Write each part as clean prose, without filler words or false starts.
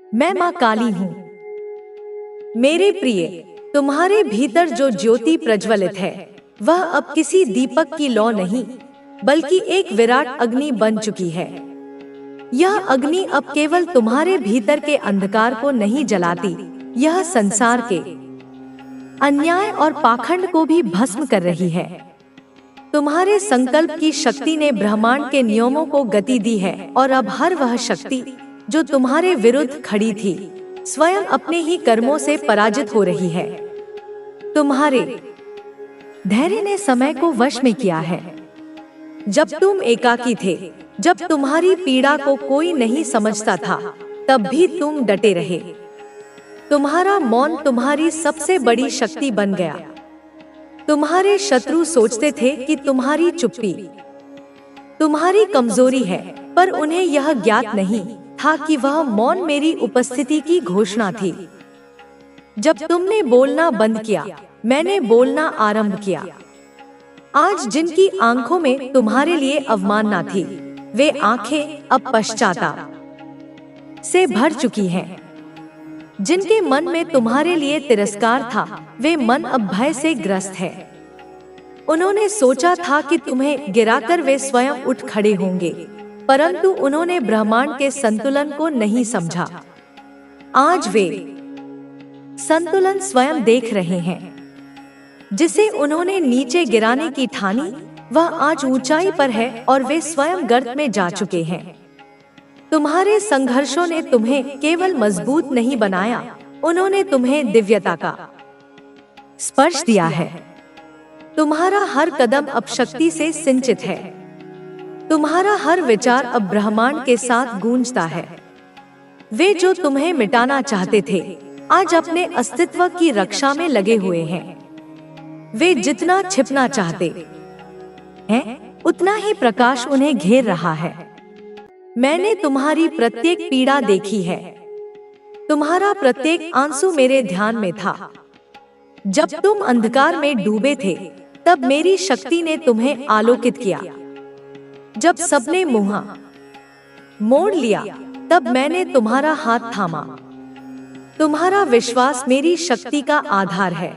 मैं माँ काली हूँ। मेरे प्रिय, तुम्हारे भीतर जो ज्योति प्रज्वलित है वह अब किसी दीपक की लौ नहीं बल्कि एक विराट अग्नि बन चुकी है। यह अग्नि अब केवल तुम्हारे भीतर के अंधकार को नहीं जलाती, यह संसार के अन्याय और पाखंड को भी भस्म कर रही है। तुम्हारे संकल्प की शक्ति ने ब्रह्मांड के नियमों को गति दी है और अब हर वह शक्ति जो तुम्हारे विरुद्ध खड़ी थी स्वयं अपने ही कर्मों से पराजित हो रही है। तुम्हारे धैर्य ने समय को वश में किया है। जब तुम एकाकी थे, जब तुम्हारी पीड़ा को कोई नहीं समझता था, तब भी तुम डटे रहे। तुम्हारा मौन तुम्हारी सबसे बड़ी शक्ति बन गया। तुम्हारे शत्रु सोचते थे कि तुम्हारी चुप्पी तुम्हारी कमजोरी है, पर उन्हें यह ज्ञात नहीं था कि वह मौन मेरी उपस्थिति की घोषणा थी। जब तुमने बोलना बंद किया, मैंने बोलना आरंभ किया। आज जिनकी आंखों में तुम्हारे लिए अवमानना थी, वे आंखें अब पश्चाताप से भर चुकी हैं। जिनके मन में तुम्हारे लिए तिरस्कार था, वे मन अब भय से ग्रस्त है। उन्होंने सोचा था कि तुम्हें गिराकर वे स्वयं उठ खड़े होंगे, परंतु उन्होंने ब्रह्मांड के संतुलन को नहीं समझा। आज वे संतुलन स्वयं देख रहे हैं। जिसे उन्होंने नीचे गिराने की ठानी, वह आज ऊंचाई पर है और वे स्वयं गर्त में जा चुके हैं। तुम्हारे संघर्षों ने तुम्हें केवल मजबूत नहीं बनाया, उन्होंने तुम्हें दिव्यता का स्पर्श दिया है। तुम्हारा हर कदम अब शक्ति से सिंचित है। तुम्हारा हर विचार अब ब्रह्मांड के साथ गूंजता है। वे जो तुम्हें मिटाना चाहते थे, आज अपने अस्तित्व की रक्षा में लगे हुए हैं। वे जितना छिपना चाहते हैं, उतना ही प्रकाश उन्हें घेर रहा है। मैंने तुम्हारी प्रत्येक पीड़ा देखी है। तुम्हारा प्रत्येक आंसू मेरे ध्यान में था। जब तुम अंधकार में डूबे थे, तब मेरी शक्ति ने तुम्हें आलोकित किया। जब सबने मुंह मोड़ लिया, तब मैंने तुम्हारा हाथ थामा। तुम्हारा विश्वास मेरी शक्ति का आधार है।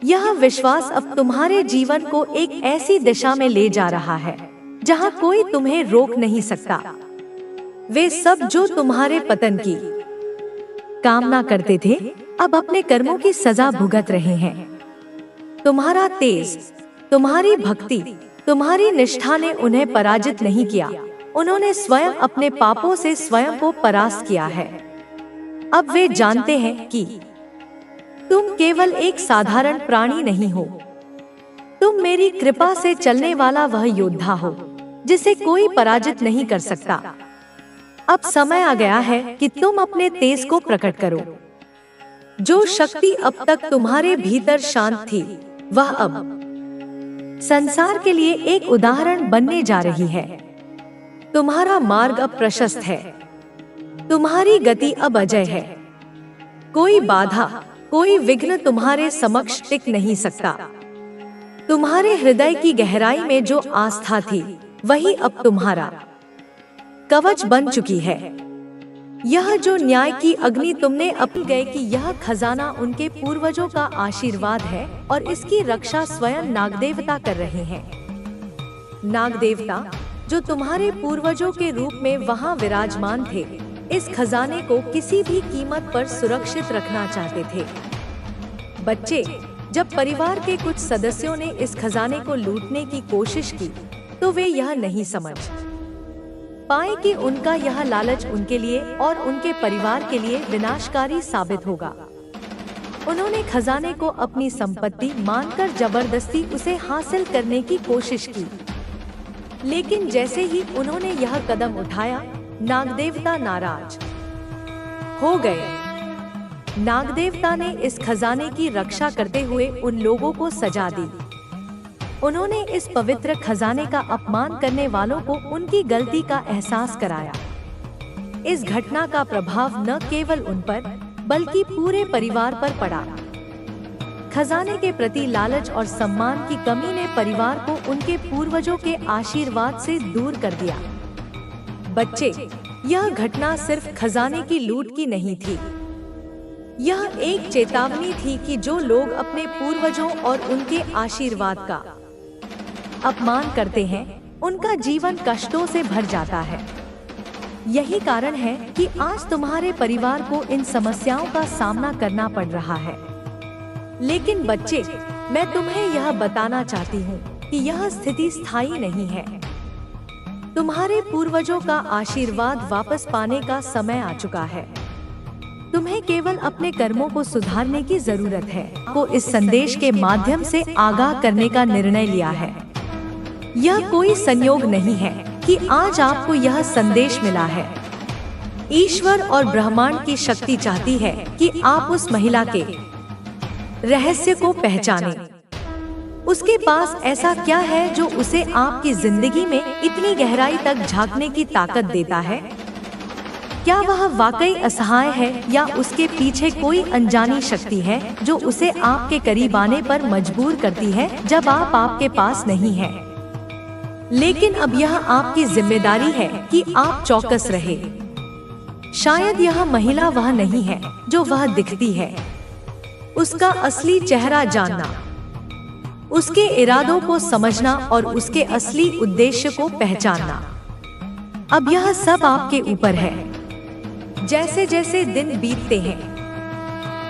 यह विश्वास अब तुम्हारे जीवन को एक ऐसी दिशा में ले जा रहा है जहां कोई तुम्हें रोक नहीं सकता। वे सब जो तुम्हारे पतन की कामना करते थे, अब अपने कर्मों की सजा भुगत रहे हैं। तुम्हारा तेज, तुम्हारी भक्ति, तुम्हारी निष्ठा ने उन्हें पराजित नहीं किया। उन्होंने स्वयं अपने पापों से स्वयं को परास्त किया है। अब वे जानते हैं कि तुम केवल एक साधारण प्राणी नहीं हो। तुम मेरी कृपा से चलने वाला वह योद्धा हो जिसे कोई पराजित नहीं कर सकता। अब समय आ गया है कि तुम अपने तेज को प्रकट करो। जो शक्ति अब तक तुम्हारे भीतर शांत थी, वह अब संसार के लिए एक उदाहरण बनने जा रही है। तुम्हारा मार्ग अब प्रशस्त है। तुम्हारी गति अब अजय है। कोई बाधा, कोई विघ्न तुम्हारे समक्ष टिक नहीं सकता। तुम्हारे हृदय की गहराई में जो आस्था थी, वही अब तुम्हारा कवच बन चुकी है। यह जो न्याय की अग्नि तुमने अपनी गए कि यह खजाना उनके पूर्वजों का आशीर्वाद है और इसकी रक्षा स्वयं नागदेवता कर रहे हैं। नागदेवता जो तुम्हारे पूर्वजों के रूप में वहां विराजमान थे, इस खजाने को किसी भी कीमत पर सुरक्षित रखना चाहते थे। बच्चे, जब परिवार के कुछ सदस्यों ने इस खजाने को लूटने की कोशिश की, तो वे यह नहीं समझ पाए कि उनका यह लालच उनके लिए और उनके परिवार के लिए विनाशकारी साबित होगा। उन्होंने खजाने को अपनी संपत्ति मानकर जबरदस्ती उसे हासिल करने की कोशिश की, लेकिन जैसे ही उन्होंने यह कदम उठाया, नागदेवता नाराज हो गए। नागदेवता ने इस खजाने की रक्षा करते हुए उन लोगों को सजा दी। उन्होंने इस पवित्र खजाने का अपमान करने वालों को उनकी गलती का एहसास कराया। इस घटना का प्रभाव न केवल उन पर, बल्कि पूरे परिवार पर पड़ा। खजाने के प्रति लालच और सम्मान की कमी ने परिवार को उनके पूर्वजों के आशीर्वाद से दूर कर दिया। बच्चे, यह घटना सिर्फ खजाने की लूट की नहीं थी, यह एक चेतावनी थी कि जो लोग अपने पूर्वजों और उनके आशीर्वाद का अपमान करते हैं, उनका जीवन कष्टों से भर जाता है। यही कारण है कि आज तुम्हारे परिवार को इन समस्याओं का सामना करना पड़ रहा है। लेकिन बच्चे, मैं तुम्हें यह बताना चाहती हूँ कि यह स्थिति स्थायी नहीं है। तुम्हारे पूर्वजों का आशीर्वाद वापस पाने का समय आ चुका है। तुम्हें केवल अपने कर्मों को सुधारने की जरूरत है। को इस संदेश के माध्यम से आगाह करने का निर्णय लिया है। यह कोई संयोग नहीं है कि आज आपको यह संदेश मिला है। ईश्वर और ब्रह्मांड की शक्ति चाहती है कि आप उस महिला के रहस्य को पहचानें। उसके पास ऐसा क्या है जो उसे आपकी जिंदगी में इतनी गहराई तक झांकने की ताकत देता है? क्या वह वाकई असहाय है या उसके पीछे कोई अनजानी शक्ति है जो उसे आपके करीब आने पर मजबूर करती है जब आप आपके पास नहीं हैं? लेकिन अब यह आपकी जिम्मेदारी है कि आप चौकस रहे। शायद यह महिला वह नहीं है जो वह दिखती है। उसका असली चेहरा जानना, उसके इरादों को समझना और उसके असली उद्देश्य को पहचानना, अब यह सब आपके ऊपर है। जैसे जैसे दिन बीतते हैं,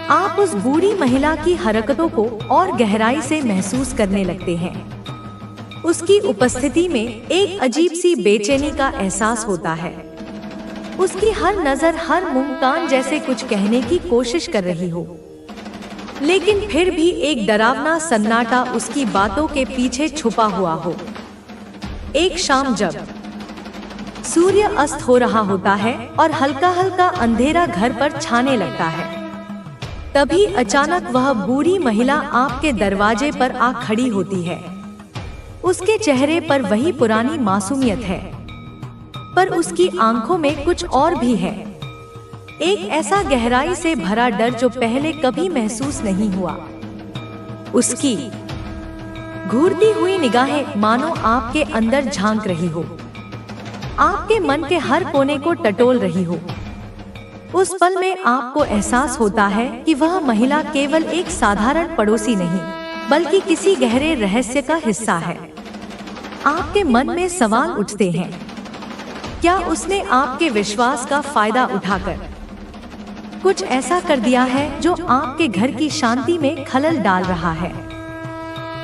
आप उस बूढ़ी महिला की हरकतों को और गहराई से महसूस करने लगते हैं। उसकी उपस्थिति में एक अजीब सी बेचैनी का एहसास होता है। उसकी हर नजर, हर मुंह कान जैसे कुछ कहने की कोशिश कर रही हो, लेकिन फिर भी एक डरावना सन्नाटा उसकी बातों के पीछे छुपा हुआ हो। एक शाम जब सूर्य अस्त हो रहा होता है और हल्का हल्का अंधेरा घर पर छाने लगता है, तभी अचानक वह बूढ़ी महिला आपके दरवाजे पर आ खड़ी होती है। उसके चेहरे पर वही पुरानी मासूमियत है, पर उसकी आंखों में कुछ और भी है। एक ऐसा गहराई से भरा डर जो पहले कभी महसूस नहीं हुआ। उसकी घूरती हुई निगाहें मानो आपके अंदर झांक रही हो, आपके मन के हर कोने को टटोल रही हो। उस पल में आपको एहसास होता है कि वह महिला केवल एक साधारण पड़ोसी नहीं, बल्कि किसी गहरे रहस्य का हिस्सा है। आपके मन में सवाल उठते हैं, क्या उसने आपके विश्वास का फायदा उठाकर कुछ ऐसा कर दिया है जो आपके घर की शांति में खलल डाल रहा है?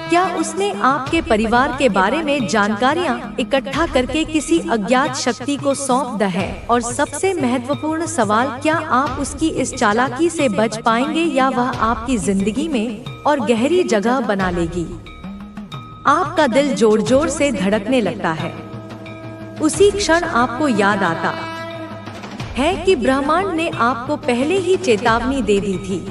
क्या उसने आपके परिवार के बारे में जानकारियां इकट्ठा करके किसी अज्ञात शक्ति को सौंप दी है? और सबसे महत्वपूर्ण सवाल, क्या आप उसकी इस चालाकी से बच पाएंगे या वह आपकी जिंदगी में और गहरी जगह बना लेगी? आपका दिल जोर जोर से धड़कने लगता है। उसी क्षण आपको याद आता है कि ब्रह्मांड ने आपको पहले ही चेतावनी दे दी थी।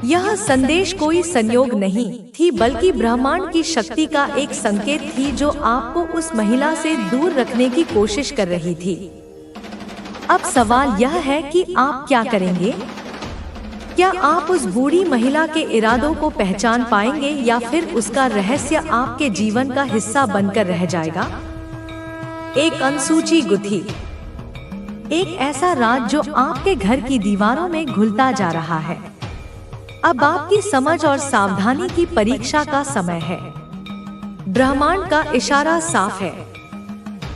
यह संदेश कोई संयोग नहीं थी, बल्कि ब्रह्मांड की शक्ति का एक संकेत थी जो आपको उस महिला से दूर रखने की कोशिश कर रही थी। अब सवाल यह है कि आप क्या करेंगे? क्या आप उस बूढ़ी महिला के इरादों को पहचान पाएंगे या फिर उसका रहस्य आपके जीवन का हिस्सा बनकर रह जाएगा? एक अनसूची गुत्थी, एक ऐसा राज जो आपके घर की दीवारों में घुलता जा रहा है। अब आपकी समझ और सावधानी की परीक्षा का समय है। ब्रह्मांड का इशारा साफ है।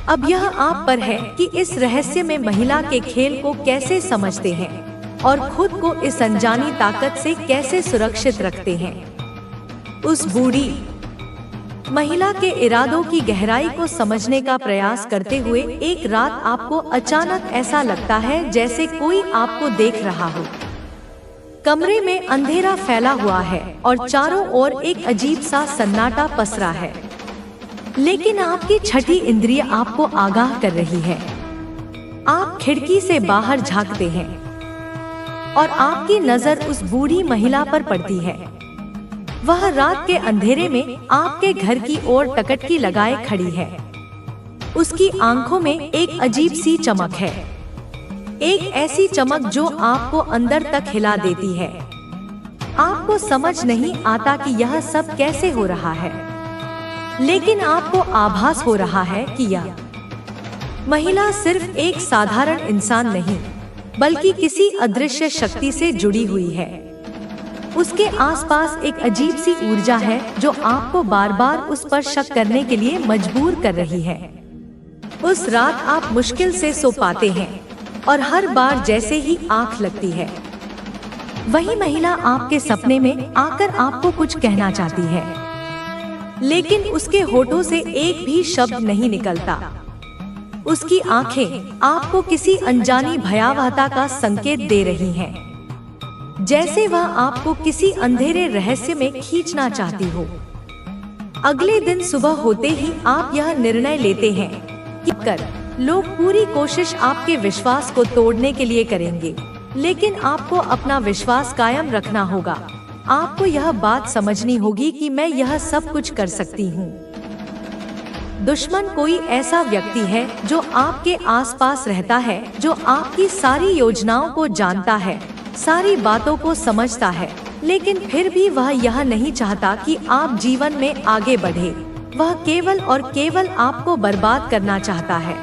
अब यह आप पर है कि इस रहस्य में महिला के खेल को कैसे समझते हैं और खुद को इस अनजानी ताकत से कैसे सुरक्षित रखते हैं। उस बूढ़ी महिला के इरादों की गहराई को समझने का प्रयास करते हुए एक रात आपको अचानक ऐसा लगता है जैसे कोई आपको देख रहा हो। कमरे में अंधेरा फैला हुआ है और चारों ओर एक अजीब सा सन्नाटा पसरा है, लेकिन आपकी छठी इंद्रिय आपको आगाह कर रही है। आप खिड़की से बाहर झांकते हैं और आपकी नजर उस बूढ़ी महिला पर पड़ती है। वह रात के अंधेरे में आपके घर की ओर टकटकी लगाए खड़ी है। उसकी आंखों में एक अजीब सी चमक है, एक ऐसी चमक जो आपको अंदर तक हिला देती है। आपको समझ नहीं आता कि यह सब कैसे हो रहा है, लेकिन आपको आभास हो रहा है कि यह महिला सिर्फ एक साधारण इंसान नहीं, बल्कि किसी अदृश्य शक्ति से जुड़ी हुई है। उसके आसपास एक अजीब सी ऊर्जा है जो आपको बार बार उस पर शक करने के लिए मजबूर कर रही है। उस रात आप मुश्किल से सो पाते हैं और हर बार जैसे ही आंख लगती है, वही महिला आपके सपने में आकर आपको कुछ कहना चाहती है, लेकिन उसके होठों से एक भी शब्द नहीं निकलता। उसकी आंखें आपको किसी अनजानी भयावहता का संकेत दे रही हैं, जैसे वह आपको किसी अंधेरे रहस्य में खींचना चाहती हो। अगले दिन सुबह होते ही आप यह निर्णय लेते हैं कि लोग पूरी कोशिश आपके विश्वास को तोड़ने के लिए करेंगे, लेकिन आपको अपना विश्वास कायम रखना होगा। आपको यह बात समझनी होगी कि मैं यह सब कुछ कर सकती हूँ। दुश्मन कोई ऐसा व्यक्ति है जो आपके आसपास रहता है, जो आपकी सारी योजनाओं को जानता है, सारी बातों को समझता है, लेकिन फिर भी वह यह नहीं चाहता कि आप जीवन में आगे बढ़े। वह केवल और केवल आपको बर्बाद करना चाहता है।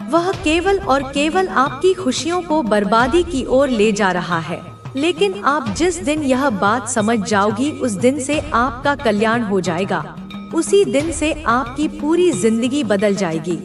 वह केवल और केवल आपकी खुशियों को बर्बादी की ओर ले जा रहा है। लेकिन आप जिस दिन यह बात समझ जाओगी, उस दिन से आपका कल्याण हो जाएगा। उसी दिन से आपकी पूरी जिंदगी बदल जाएगी।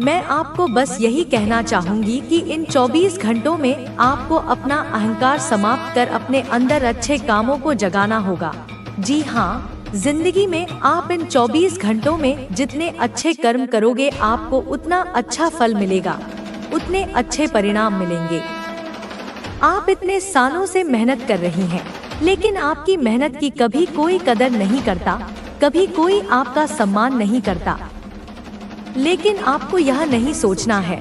मैं आपको बस यही कहना चाहूंगी कि इन 24 घंटों में आपको अपना अहंकार समाप्त कर अपने अंदर अच्छे कामों को जगाना होगा। जी हाँ, जिंदगी में आप इन 24 घंटों में जितने अच्छे कर्म करोगे, आपको उतना अच्छा फल मिलेगा, उतने अच्छे परिणाम मिलेंगे। आप इतने सालों से मेहनत कर रही हैं, लेकिन आपकी मेहनत की कभी कोई कदर नहीं करता, कभी कोई आपका सम्मान नहीं करता। लेकिन आपको यह नहीं सोचना है।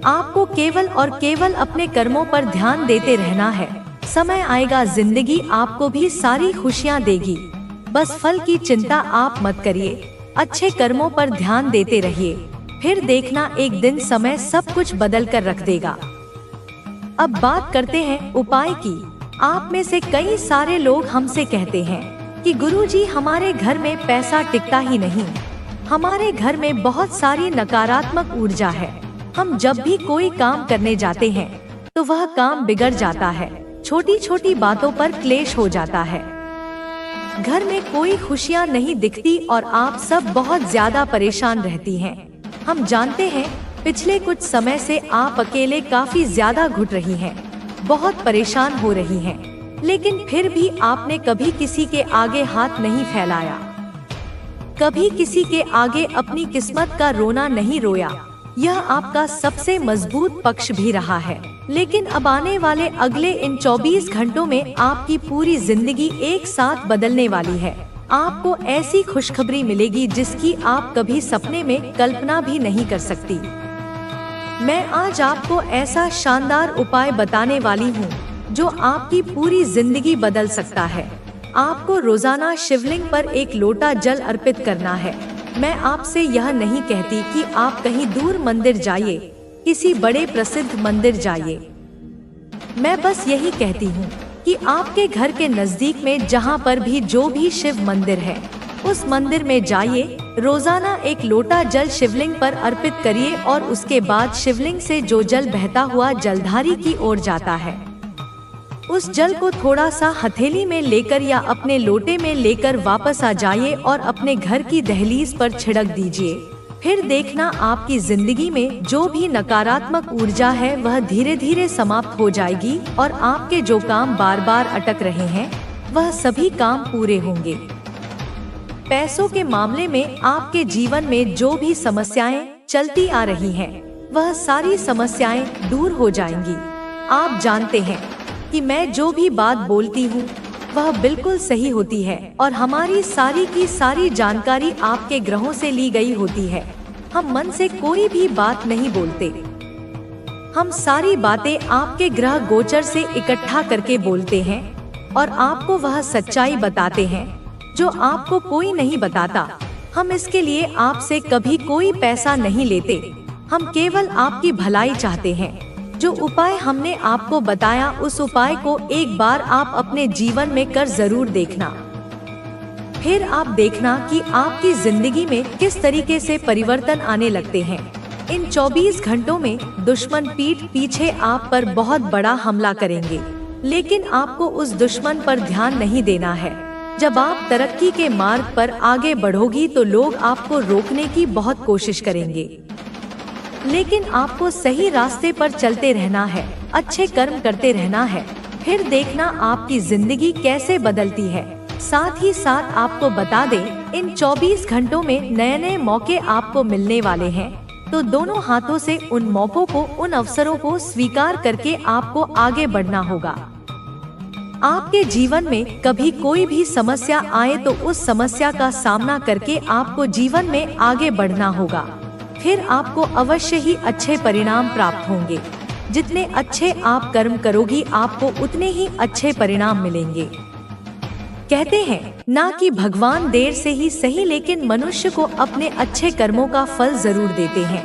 आपको केवल और केवल अपने कर्मों पर ध्यान देते रहना है। समय आएगा, जिंदगी आपको भी सारी खुशियाँ देगी। बस फल की चिंता आप मत करिए, अच्छे कर्मों पर ध्यान देते रहिए, फिर देखना एक दिन समय सब कुछ बदल कर रख देगा। अब बात करते हैं उपाय की। आप में से कई सारे लोग हमसे कहते हैं कि गुरुजी, हमारे घर में पैसा टिकता ही नहीं, हमारे घर में बहुत सारी नकारात्मक ऊर्जा है। हम जब भी कोई काम करने जाते हैं तो वह काम बिगड़ जाता है, छोटी छोटी बातों पर क्लेश हो जाता है, घर में कोई खुशियाँ नहीं दिखती और आप सब बहुत ज्यादा परेशान रहती हैं। हम जानते हैं पिछले कुछ समय से आप अकेले काफी ज्यादा घुट रही हैं, बहुत परेशान हो रही हैं, लेकिन फिर भी आपने कभी किसी के आगे हाथ नहीं फैलाया, कभी किसी के आगे अपनी किस्मत का रोना नहीं रोया। यह आपका सबसे मजबूत पक्ष भी रहा है। लेकिन अब आने वाले अगले इन 24 घंटों में आपकी पूरी जिंदगी एक साथ बदलने वाली है। आपको ऐसी खुशखबरी मिलेगी जिसकी आप कभी सपने में कल्पना भी नहीं कर सकती। मैं आज आपको ऐसा शानदार उपाय बताने वाली हूँ जो आपकी पूरी जिंदगी बदल सकता है। आपको रोजाना शिवलिंग पर एक लोटा जल अर्पित करना है। मैं आपसे यह नहीं कहती कि आप कहीं दूर मंदिर जाइए, किसी बड़े प्रसिद्ध मंदिर जाइए। मैं बस यही कहती हूँ कि आपके घर के नजदीक में जहाँ पर भी जो भी शिव मंदिर है, उस मंदिर में जाइए। रोजाना एक लोटा जल शिवलिंग पर अर्पित करिए और उसके बाद शिवलिंग से जो जल बहता हुआ जलधारी की ओर जाता है, उस जल को थोड़ा सा हथेली में लेकर या अपने लोटे में लेकर वापस आ जाइए और अपने घर की दहलीज पर छिड़क दीजिए। फिर देखना आपकी जिंदगी में जो भी नकारात्मक ऊर्जा है वह धीरे धीरे समाप्त हो जाएगी और आपके जो काम बार बार अटक रहे हैं वह सभी काम पूरे होंगे। पैसों के मामले में आपके जीवन में जो भी समस्याएं चलती आ रही हैं, वह सारी समस्याएं दूर हो जाएंगी। आप जानते हैं कि मैं जो भी बात बोलती हूँ वह बिल्कुल सही होती है और हमारी सारी की सारी जानकारी आपके ग्रहों से ली गई होती है। हम मन से कोई भी बात नहीं बोलते, हम सारी बातें आपके ग्रह गोचर से इकट्ठा करके बोलते हैं और आपको वह सच्चाई बताते हैं जो आपको कोई नहीं बताता। हम इसके लिए आपसे कभी कोई पैसा नहीं लेते, हम केवल आपकी भलाई चाहते हैं। जो उपाय हमने आपको बताया, उस उपाय को एक बार आप अपने जीवन में कर जरूर देखना। फिर आप देखना कि आपकी जिंदगी में किस तरीके से परिवर्तन आने लगते हैं। इन 24 घंटों में दुश्मन पीठ पीछे आप पर बहुत बड़ा हमला करेंगे, लेकिन आपको उस दुश्मन पर ध्यान नहीं देना है। जब आप तरक्की के मार्ग पर आगे बढ़ोगी तो लोग आपको रोकने की बहुत कोशिश करेंगे, लेकिन आपको सही रास्ते पर चलते रहना है, अच्छे कर्म करते रहना है। फिर देखना आपकी जिंदगी कैसे बदलती है। साथ ही साथ आपको बता दें, इन 24 घंटों में नए नए मौके आपको मिलने वाले हैं, तो दोनों हाथों से उन मौकों को, उन अवसरों को स्वीकार करके आपको आगे बढ़ना होगा। आपके जीवन में कभी कोई भी समस्या आए तो उस समस्या का सामना करके आपको जीवन में आगे बढ़ना होगा। फिर आपको अवश्य ही अच्छे परिणाम प्राप्त होंगे। जितने अच्छे आप कर्म करोगी, आपको उतने ही अच्छे परिणाम मिलेंगे। कहते हैं ना कि भगवान देर से ही सही, लेकिन मनुष्य को अपने अच्छे कर्मों का फल जरूर देते हैं।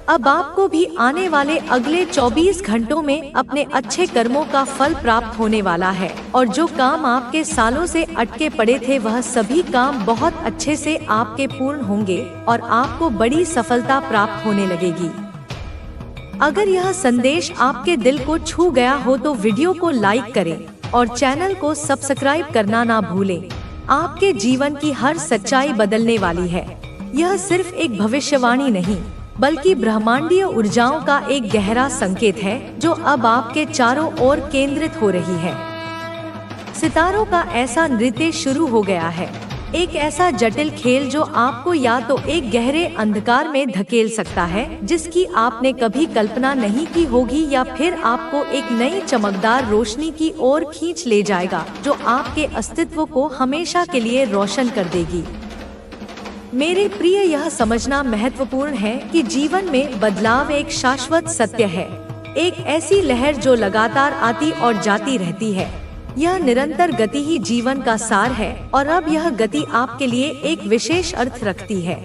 अब आपको भी आने वाले अगले 24 घंटों में अपने अच्छे कर्मों का फल प्राप्त होने वाला है, और जो काम आपके सालों से अटके पड़े थे वह सभी काम बहुत अच्छे से आपके पूर्ण होंगे और आपको बड़ी सफलता प्राप्त होने लगेगी। अगर यह संदेश आपके दिल को छू गया हो तो वीडियो को लाइक करें और चैनल को सब्सक्राइब करना ना भूलें। आपके जीवन की हर सच्चाई बदलने वाली है। यह सिर्फ एक भविष्यवाणी नहीं, बल्कि ब्रह्मांडीय ऊर्जाओं का एक गहरा संकेत है जो अब आपके चारों ओर केंद्रित हो रही है। सितारों का ऐसा नृत्य शुरू हो गया है, एक ऐसा जटिल खेल जो आपको या तो एक गहरे अंधकार में धकेल सकता है जिसकी आपने कभी कल्पना नहीं की होगी, या फिर आपको एक नई चमकदार रोशनी की ओर खींच ले जाएगा जो आपके अस्तित्व को हमेशा के लिए रोशन कर देगी। मेरे प्रिय, यह समझना महत्वपूर्ण है कि जीवन में बदलाव एक शाश्वत सत्य है, एक ऐसी लहर जो लगातार आती और जाती रहती है। यह निरंतर गति ही जीवन का सार है, और अब यह गति आपके लिए एक विशेष अर्थ रखती है।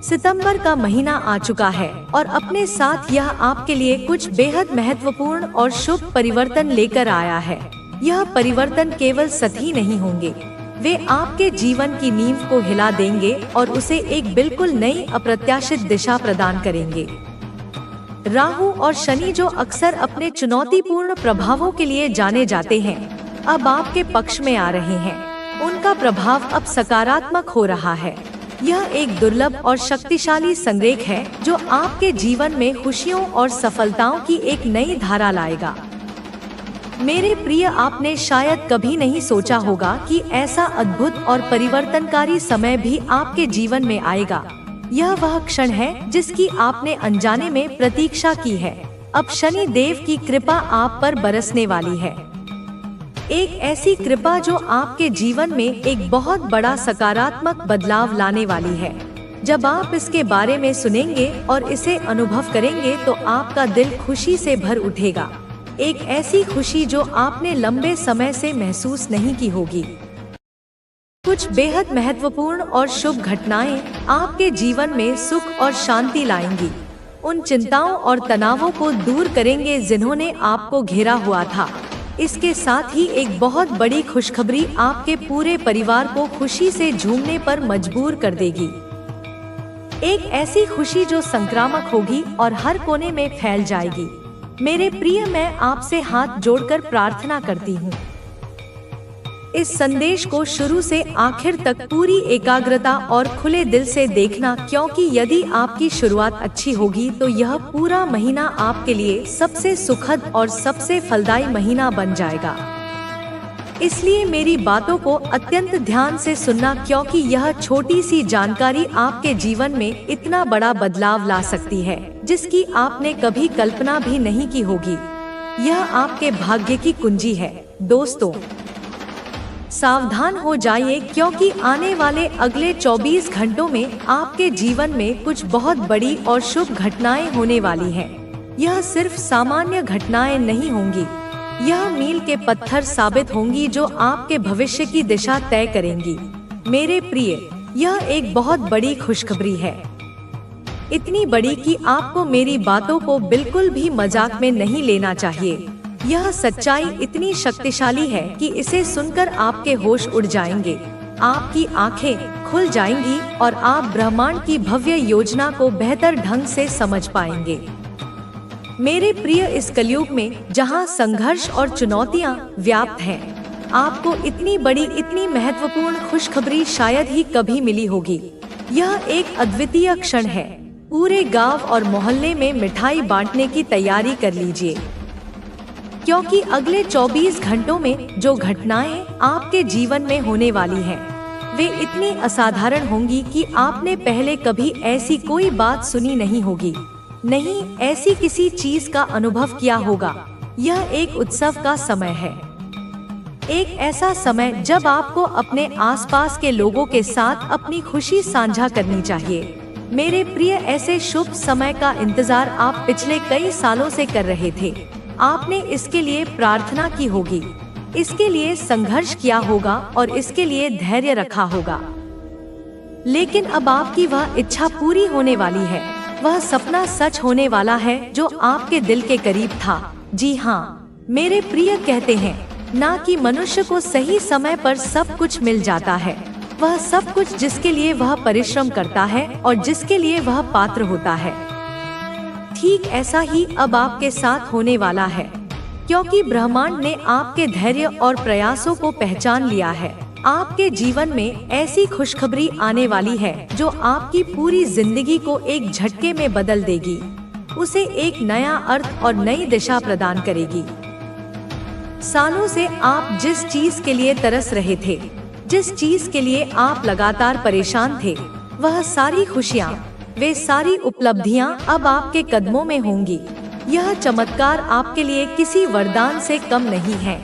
सितंबर का महीना आ चुका है और अपने साथ यह आपके लिए कुछ बेहद महत्वपूर्ण और शुभ परिवर्तन लेकर आया है। यह परिवर्तन केवल सतही नहीं होंगे, वे आपके जीवन की नींव को हिला देंगे और उसे एक बिल्कुल नई अप्रत्याशित दिशा प्रदान करेंगे। राहु और शनि, जो अक्सर अपने चुनौतीपूर्ण प्रभावों के लिए जाने जाते हैं, अब आपके पक्ष में आ रहे हैं। उनका प्रभाव अब सकारात्मक हो रहा है। यह एक दुर्लभ और शक्तिशाली संरेख है जो आपके जीवन में खुशियों और सफलताओं की एक नई धारा लाएगा। मेरे प्रिय, आपने शायद कभी नहीं सोचा होगा कि ऐसा अद्भुत और परिवर्तनकारी समय भी आपके जीवन में आएगा। यह वह क्षण है जिसकी आपने अनजाने में प्रतीक्षा की है। अब शनि देव की कृपा आप पर बरसने वाली है, एक ऐसी कृपा जो आपके जीवन में एक बहुत बड़ा सकारात्मक बदलाव लाने वाली है। जब आप इसके बारे में सुनेंगे और इसे अनुभव करेंगे तो आपका दिल खुशी से भर उठेगा, एक ऐसी खुशी जो आपने लंबे समय से महसूस नहीं की होगी। कुछ बेहद महत्वपूर्ण और शुभ घटनाएं आपके जीवन में सुख और शांति लाएंगी, उन चिंताओं और तनावों को दूर करेंगे जिन्होंने आपको घेरा हुआ था। इसके साथ ही एक बहुत बड़ी खुशखबरी आपके पूरे परिवार को खुशी से झूमने पर मजबूर कर देगी, एक ऐसी खुशी जो संक्रामक होगी और हर कोने में फैल जाएगी। मेरे प्रिय, मैं आपसे हाथ जोड़कर प्रार्थना करती हूँ, इस संदेश को शुरू से आखिर तक पूरी एकाग्रता और खुले दिल से देखना, क्योंकि यदि आपकी शुरुआत अच्छी होगी तो यह पूरा महीना आपके लिए सबसे सुखद और सबसे फलदायी महीना बन जाएगा। इसलिए मेरी बातों को अत्यंत ध्यान से सुनना, क्योंकि यह छोटी सी जानकारी आपके जीवन में इतना बड़ा बदलाव ला सकती है जिसकी आपने कभी कल्पना भी नहीं की होगी। यह आपके भाग्य की कुंजी है। दोस्तों, सावधान हो जाइए, क्योंकि आने वाले अगले 24 घंटों में आपके जीवन में कुछ बहुत बड़ी और शुभ घटनाएं होने वाली हैं। यह सिर्फ सामान्य घटनाएं नहीं होंगी, यह मील के पत्थर साबित होंगी जो आपके भविष्य की दिशा तय करेंगी। मेरे प्रिय, यह एक बहुत बड़ी खुशखबरी है, इतनी बड़ी कि आपको मेरी बातों को बिल्कुल भी मजाक में नहीं लेना चाहिए। यह सच्चाई इतनी शक्तिशाली है कि इसे सुनकर आपके होश उड़ जाएंगे, आपकी आंखें खुल जाएंगी और आप ब्रह्मांड की भव्य योजना को बेहतर ढंग से समझ पाएंगे। मेरे प्रिय, इस कलयुग में जहां संघर्ष और चुनौतियां व्याप्त हैं, आपको इतनी बड़ी, इतनी महत्वपूर्ण खुशखबरी शायद ही कभी मिली होगी। यह एक अद्वितीय क्षण है। पूरे गांव और मोहल्ले में मिठाई बांटने की तैयारी कर लीजिए, क्योंकि अगले 24 घंटों में जो घटनाएं आपके जीवन में होने वाली हैं, वे इतनी असाधारण होंगी कि आपने पहले कभी ऐसी कोई बात सुनी नहीं होगी, नहीं ऐसी किसी चीज का अनुभव किया होगा। यह एक उत्सव का समय है, एक ऐसा समय जब आपको अपने आसपास के लोगों के साथ अपनी खुशी साझा करनी चाहिए। मेरे प्रिय, ऐसे शुभ समय का इंतजार आप पिछले कई सालों से कर रहे थे। आपने इसके लिए प्रार्थना की होगी, इसके लिए संघर्ष किया होगा और इसके लिए धैर्य रखा होगा। लेकिन अब आपकी वह इच्छा पूरी होने वाली है, वह सपना सच होने वाला है जो आपके दिल के करीब था। जी हाँ, मेरे प्रिय, कहते हैं ना कि मनुष्य को सही समय पर सब कुछ मिल जाता है, वह सब कुछ जिसके लिए वह परिश्रम करता है और जिसके लिए वह पात्र होता है। ठीक ऐसा ही अब आपके साथ होने वाला है, क्योंकि ब्रह्मांड ने आपके धैर्य और प्रयासों को पहचान लिया है। आपके जीवन में ऐसी खुशखबरी आने वाली है जो आपकी पूरी जिंदगी को एक झटके में बदल देगी, उसे एक नया अर्थ और नई दिशा प्रदान करेगी। सालों से आप जिस चीज के लिए तरस रहे थे, जिस चीज के लिए आप लगातार परेशान थे, वह सारी खुशियाँ, वे सारी उपलब्धियां अब आपके कदमों में होंगी। यह चमत्कार आपके लिए किसी वरदान से कम नहीं है,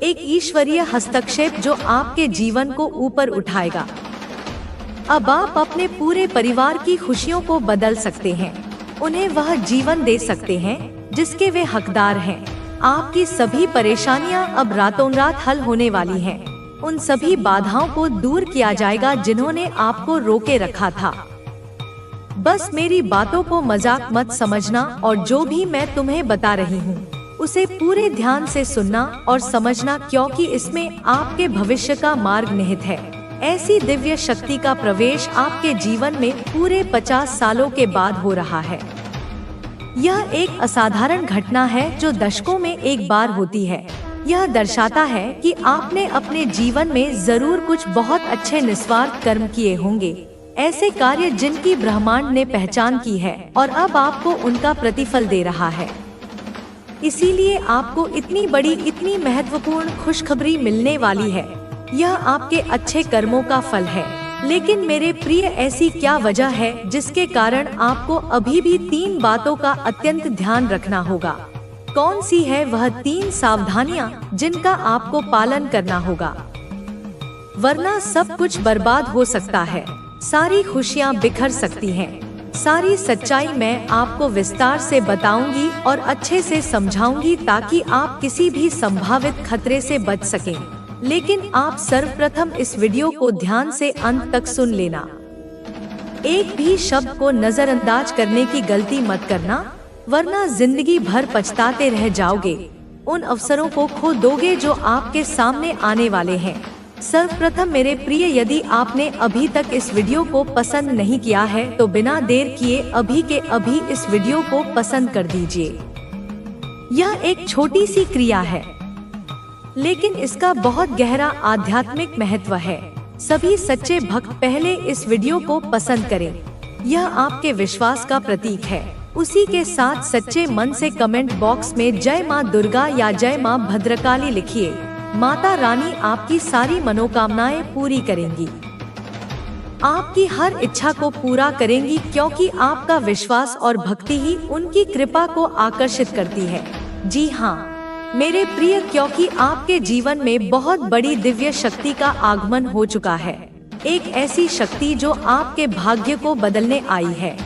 एक ईश्वरीय हस्तक्षेप जो आपके जीवन को ऊपर उठाएगा। अब आप अपने पूरे परिवार की खुशियों को बदल सकते हैं, उन्हें वह जीवन दे सकते हैं जिसके वे हकदार हैं। आपकी सभी परेशानियां अब रातों रात हल होने वाली हैं। उन सभी बाधाओं को दूर किया जाएगा जिन्होंने आपको रोके रखा था। बस मेरी बातों को मजाक मत समझना और जो भी मैं तुम्हें बता रही हूँ उसे पूरे ध्यान से सुनना और समझना, क्योंकि इसमें आपके भविष्य का मार्ग निहित है। ऐसी दिव्य शक्ति का प्रवेश आपके जीवन में पूरे 50 सालों के बाद हो रहा है। यह एक असाधारण घटना है जो दशकों में एक बार होती है। यह दर्शाता है कि आपने अपने जीवन में जरूर कुछ बहुत अच्छे निस्वार्थ कर्म किए होंगे, ऐसे कार्य जिनकी ब्रह्मांड ने पहचान की है और अब आपको उनका प्रतिफल दे रहा है। इसीलिए आपको इतनी बड़ी, इतनी महत्वपूर्ण खुशखबरी मिलने वाली है। यह आपके अच्छे कर्मों का फल है। लेकिन मेरे प्रिय, ऐसी क्या वजह है जिसके कारण आपको अभी भी 3 बातों का अत्यंत ध्यान रखना होगा? कौन सी है वह 3 सावधानियां जिनका आपको पालन करना होगा? वरना सब कुछ बर्बाद हो सकता है, सारी खुशियां बिखर सकती हैं। सारी सच्चाई मैं आपको विस्तार से बताऊंगी और अच्छे से समझाऊंगी ताकि आप किसी भी संभावित खतरे से बच सकें। लेकिन आप सर्वप्रथम इस वीडियो को ध्यान से अंत तक सुन लेना। एक भी शब्द को नजरअंदाज करने की गलती मत करना, वरना जिंदगी भर पछताते रह जाओगे। उन अवसरों को खो दोगे जो आपके सामने आने वाले हैं। सर्वप्रथम मेरे प्रिय, यदि आपने अभी तक इस वीडियो को पसंद नहीं किया है तो बिना देर किए अभी के अभी इस वीडियो को पसंद कर दीजिए। यह एक छोटी सी क्रिया है, लेकिन इसका बहुत गहरा आध्यात्मिक महत्व है। सभी सच्चे भक्त पहले इस वीडियो को पसंद करें। यह आपके विश्वास का प्रतीक है। उसी के साथ सच्चे मन से कमेंट बॉक्स में जय माँ दुर्गा या जय माँ भद्रकाली लिखिए। माता रानी आपकी सारी मनोकामनाएं पूरी करेंगी, आपकी हर इच्छा को पूरा करेंगी, क्योंकि आपका विश्वास और भक्ति ही उनकी कृपा को आकर्षित करती है। जी हाँ मेरे प्रिय, क्योंकि आपके जीवन में बहुत बड़ी दिव्य शक्ति का आगमन हो चुका है। एक ऐसी शक्ति जो आपके भाग्य को बदलने आई है।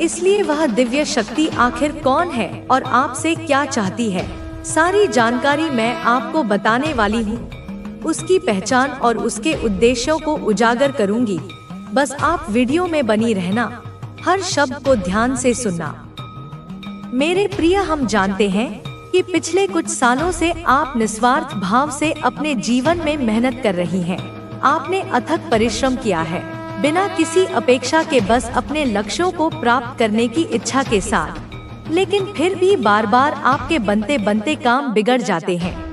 इसलिए वह दिव्य शक्ति आखिर कौन है और आपसे क्या चाहती है, सारी जानकारी मैं आपको बताने वाली हूँ। उसकी पहचान और उसके उद्देश्यों को उजागर करूंगी। बस आप वीडियो में बनी रहना, हर शब्द को ध्यान से सुनना। मेरे प्रिय, हम जानते हैं कि पिछले कुछ सालों से आप निस्वार्थ भाव से अपने जीवन में मेहनत कर रही हैं। आपने अथक परिश्रम किया है, बिना किसी अपेक्षा के, बस अपने लक्ष्यों को प्राप्त करने की इच्छा के साथ। लेकिन फिर भी बार बार आपके बनते बनते काम बिगड़ जाते हैं।